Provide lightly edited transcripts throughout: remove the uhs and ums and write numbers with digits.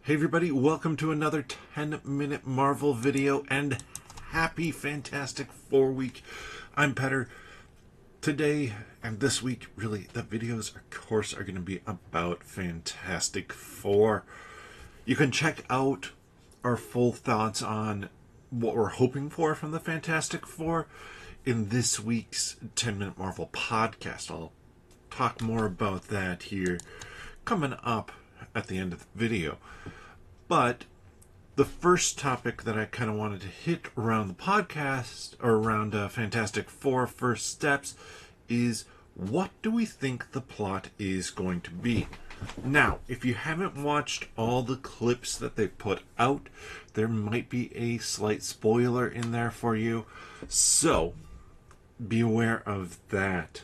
Hey everybody, welcome to another 10-minute Marvel video and happy Fantastic Four week. I'm Petter. Today and this week, really, the videos, of course, are going to be about Fantastic Four. You can check out our full thoughts on what we're hoping for from the Fantastic Four in this week's 10-minute Marvel podcast. I'll talk more about that here coming up at the end of the video. But the first topic that I kind of wanted to hit around the podcast, or around Fantastic Four First Steps, is what do we think the plot is going to be? Now, if you haven't watched all the clips that they put out, there might be a slight spoiler in there for you. So, be aware of that.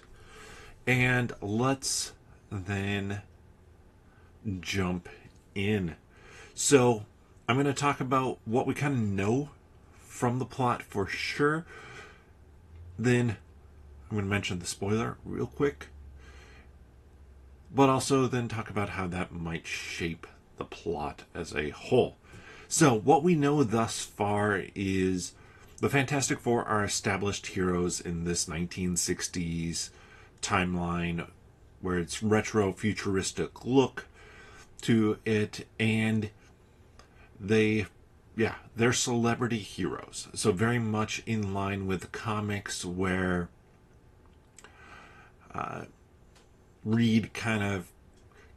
And let's then jump in. So, I'm going to talk about what we kind of know from the plot for sure. Then, I'm going to mention the spoiler real quick. But also then talk about how that might shape the plot as a whole. So, what we know thus far is the Fantastic Four are established heroes in this 1960s timeline where it's retro futuristic look to it, and they're celebrity heroes. So very much in line with comics where Reed kind of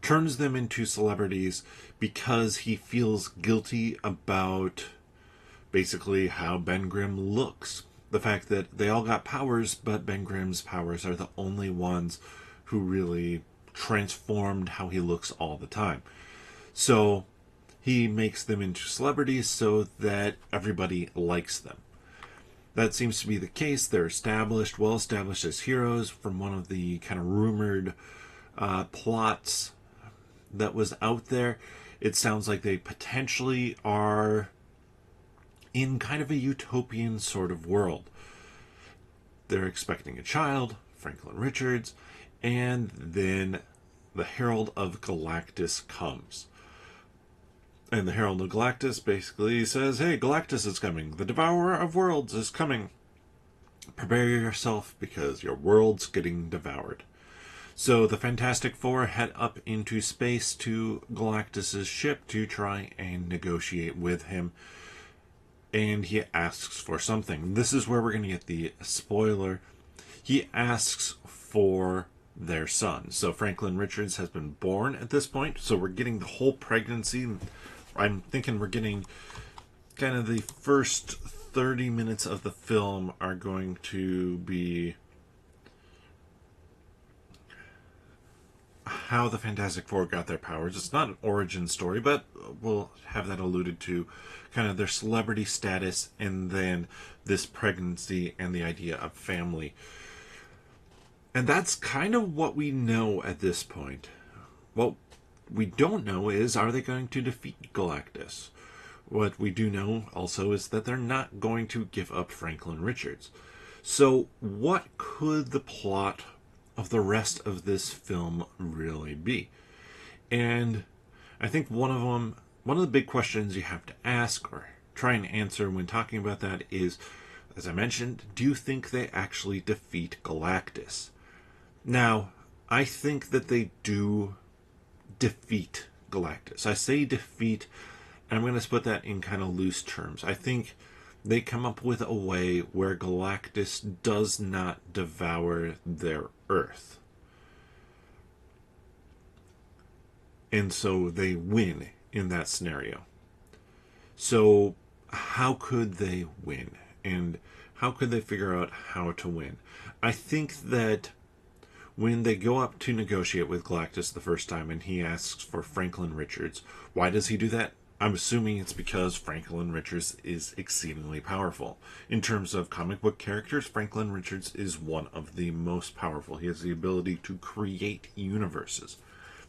turns them into celebrities because he feels guilty about basically how Ben Grimm looks. The fact that they all got powers, but Ben Grimm's powers are the only ones who really transformed how he looks all the time. So he makes them into celebrities so that everybody likes them. That seems to be the case. They're established, well established as heroes. From one of the kind of rumored plots that was out there, it sounds like they potentially are in kind of a utopian sort of world. They're expecting a child, Franklin Richards, and then the Herald of Galactus comes. And the Herald of Galactus basically says, hey, Galactus is coming. The Devourer of Worlds is coming. Prepare yourself because your world's getting devoured. So the Fantastic Four head up into space to Galactus's ship to try and negotiate with him. And he asks for something. This is where we're going to get the spoiler. He asks for their son. So Franklin Richards has been born at this point. So we're getting the whole pregnancy. I'm thinking we're getting kind of the first 30 minutes of the film are going to be how the Fantastic Four got their powers. It's not an origin story, but we'll have that alluded to. Kind of their celebrity status, and then this pregnancy and the idea of family. And that's kind of what we know at this point. What we don't know is, are they going to defeat Galactus? What we do know also is that they're not going to give up Franklin Richards. So what could the plot of the rest of this film really be? And I think one of the big questions you have to ask or try and answer when talking about that is, as I mentioned, do you think they actually defeat Galactus? Now, I think that they do defeat Galactus. I say defeat, and I'm going to put that in kind of loose terms. I think they come up with a way where Galactus does not devour their Earth. And so they win in that scenario. So how could they win? And how could they figure out how to win? I think that when they go up to negotiate with Galactus the first time and he asks for Franklin Richards, why does he do that? I'm assuming it's because Franklin Richards is exceedingly powerful. In terms of comic book characters, Franklin Richards is one of the most powerful. He has the ability to create universes.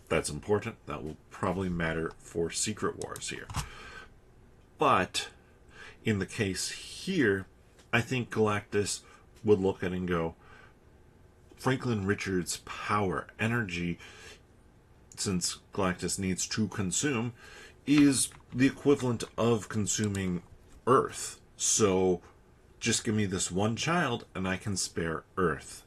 That's important. That will probably matter for Secret Wars here. But in the case here, I think Galactus would look at it and go, Franklin Richards' power, energy, since Galactus needs to consume, is the equivalent of consuming Earth. So just give me this one child and I can spare Earth.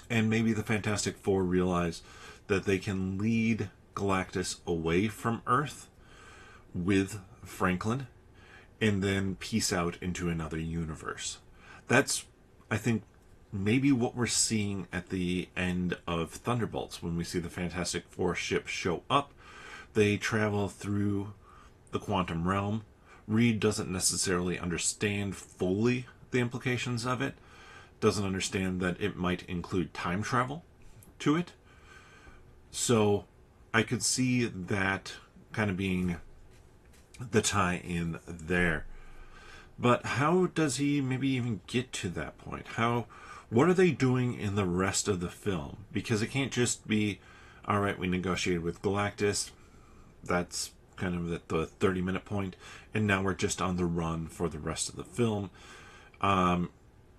And maybe the Fantastic Four realize that they can lead Galactus away from Earth with Franklin and then peace out into another universe. That's, I think, maybe what we're seeing at the end of Thunderbolts when we see the Fantastic Four ship show up. They travel through the quantum realm. Reed doesn't necessarily understand fully the implications of it, doesn't understand that it might include time travel to it. So I could see that kind of being the tie-in there. But how does he maybe even get to that point? What are they doing in the rest of the film? Because it can't just be, all right, we negotiated with Galactus. That's kind of at the 30-minute point, and now we're just on the run for the rest of the film.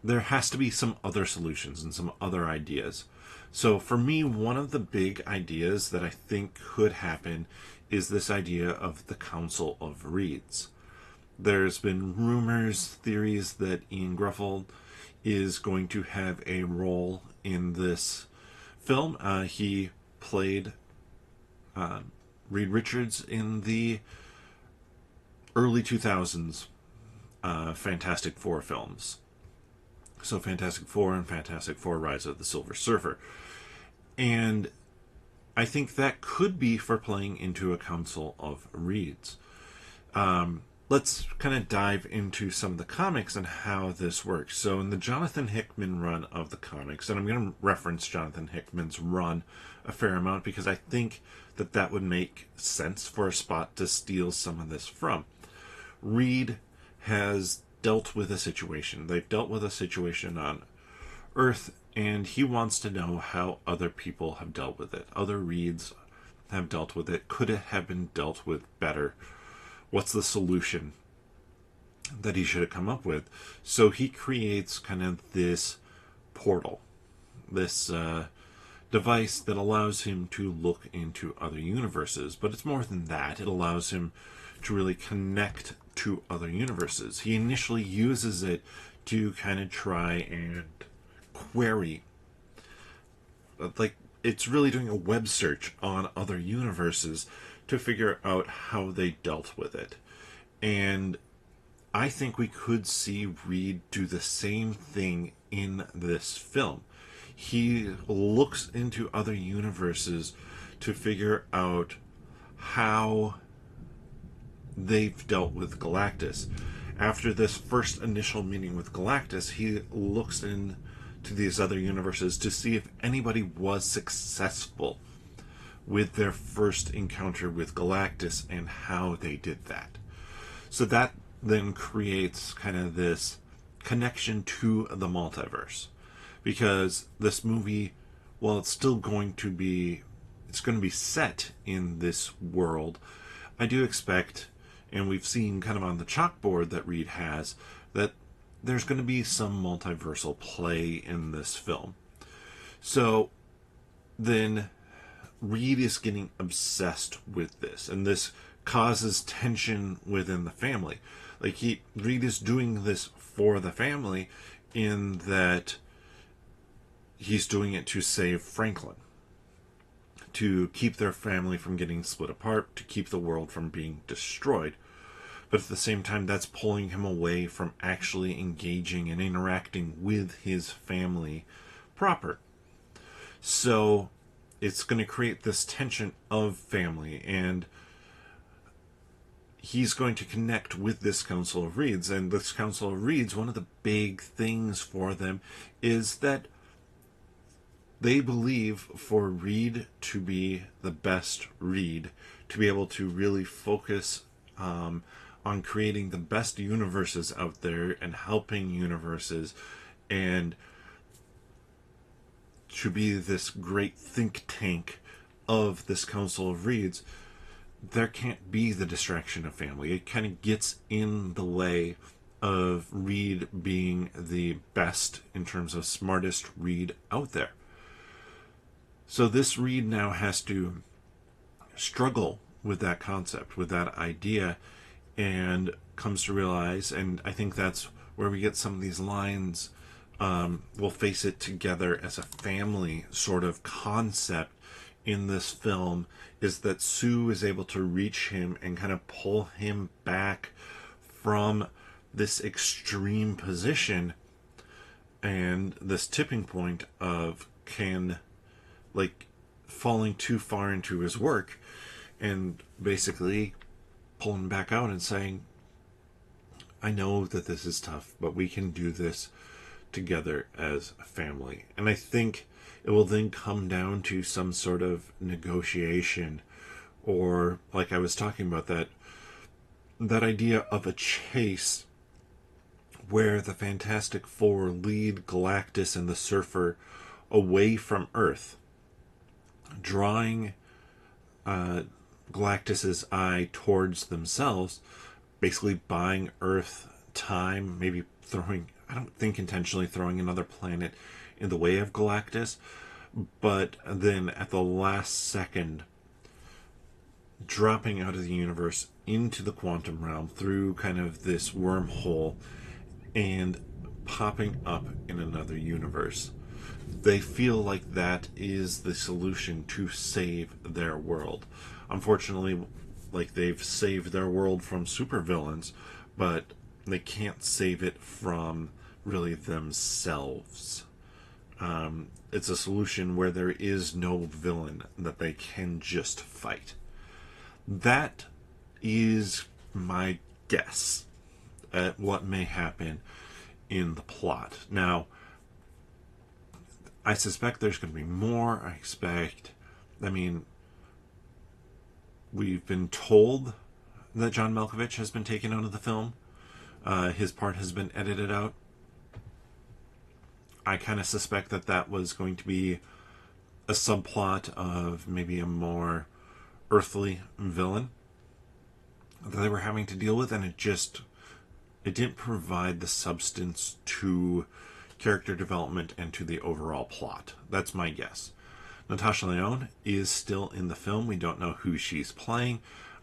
There has to be some other solutions and some other ideas. So for me, one of the big ideas that I think could happen is this idea of the Council of Reeds. There's been rumors, theories that Ian Gruffald is going to have a role in this film. He played Reed Richards in the early 2000s Fantastic Four films. So Fantastic Four and Fantastic Four Rise of the Silver Surfer. And I think that could be for playing into a Council of Reeds. Let's kind of dive into some of the comics and how this works. So in the Jonathan Hickman run of the comics, and I'm going to reference Jonathan Hickman's run a fair amount because I think that would make sense for a spot to steal some of this from. Reed has dealt with a situation. They've dealt with a situation on Earth, and he wants to know how other people have dealt with it. Other Reeds have dealt with it. Could it have been dealt with better? What's the solution that he should have come up with? So he creates kind of this portal, this device that allows him to look into other universes. But it's more than that. It allows him to really connect to other universes. He initially uses it to kind of try and query, like it's really doing a web search on other universes to figure out how they dealt with it. And I think we could see Reed do the same thing in this film. He looks into other universes to figure out how they've dealt with Galactus. After this first initial meeting with Galactus, he looks into these other universes to see if anybody was successful with their first encounter with Galactus and how they did that. So that then creates kind of this connection to the multiverse. Because this movie, while it's still going to be set in this world, I do expect, and we've seen kind of on the chalkboard that Reed has, that there's going to be some multiversal play in this film. So then Reed is getting obsessed with this, and this causes tension within the family. Like Reed is doing this for the family in that he's doing it to save Franklin, to keep their family from getting split apart, to keep the world from being destroyed. But at the same time, that's pulling him away from actually engaging and interacting with his family proper. So it's going to create this tension of family, and he's going to connect with this Council of Reeds. And this Council of Reeds, one of the big things for them is that they believe for Reed to be the best Reed, to be able to really focus on creating the best universes out there and helping universes, and to be this great think tank of this Council of Reeds, there can't be the distraction of family. It kind of gets in the way of Reed being the best in terms of smartest Reed out there. So this Reed now has to struggle with that concept, with that idea, and comes to realize, and I think that's where we get some of these lines, we'll face it together as a family sort of concept in this film, is that Sue is able to reach him and kind of pull him back from this extreme position and this tipping point of falling too far into his work, and basically pulling back out and saying, I know that this is tough, but we can do this together as a family. And I think it will then come down to some sort of negotiation, or like I was talking about, that idea of a chase where the Fantastic Four lead Galactus and the Surfer away from Earth, drawing Galactus's eye towards themselves, basically buying Earth time, maybe I don't think intentionally throwing another planet in the way of Galactus, but then at the last second dropping out of the universe into the quantum realm through kind of this wormhole and popping up in another universe. They feel like that is the solution to save their world. Unfortunately, like, they've saved their world from supervillains, but they can't save it from really themselves. It's a solution where there is no villain that they can just fight. That is my guess at what may happen in the plot. Now, I suspect there's going to be more. We've been told that John Malkovich has been taken out of the film. His part has been edited out. I kind of suspect that was going to be a subplot of maybe a more earthly villain that they were having to deal with, and it didn't provide the substance to character development and to the overall plot. That's my guess. Natasha Lyonne is still in the film. We don't know who she's playing.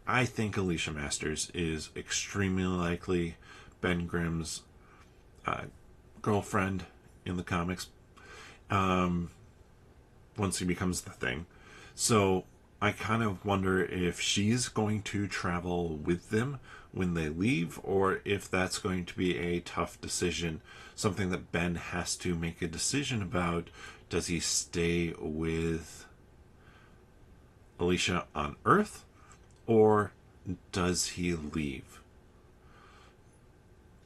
I think Alicia Masters is extremely likely Ben Grimm's girlfriend in the comics, once he becomes the Thing. So I kind of wonder if she's going to travel with them when they leave, or if that's going to be a tough decision, something that Ben has to make a decision about. Does he stay with Alicia on Earth, or does he leave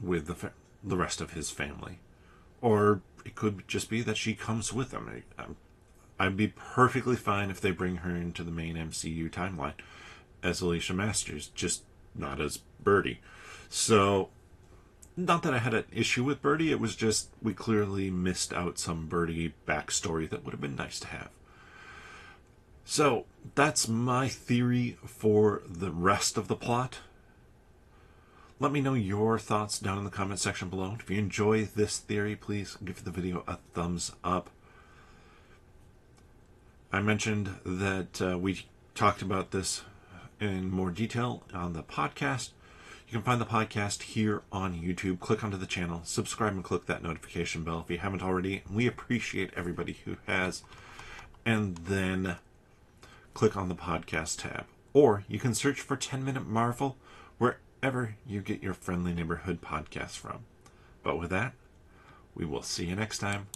with the rest of his family? Or it could just be that she comes with him. I'd be perfectly fine if they bring her into the main MCU timeline as Alicia Masters, just not as Birdie. So, not that I had an issue with Birdie, it was just we clearly missed out some Birdie backstory that would have been nice to have. So, that's my theory for the rest of the plot. Let me know your thoughts down in the comment section below. If you enjoy this theory, please give the video a thumbs up. I mentioned that we talked about this in more detail on the podcast. You can find the podcast here on YouTube. Click onto the channel, subscribe, and click that notification bell if you haven't already. We appreciate everybody who has. And then click on the podcast tab. Or you can search for 10 Minute Marvel wherever you get your friendly neighborhood podcast from. But with that, we will see you next time.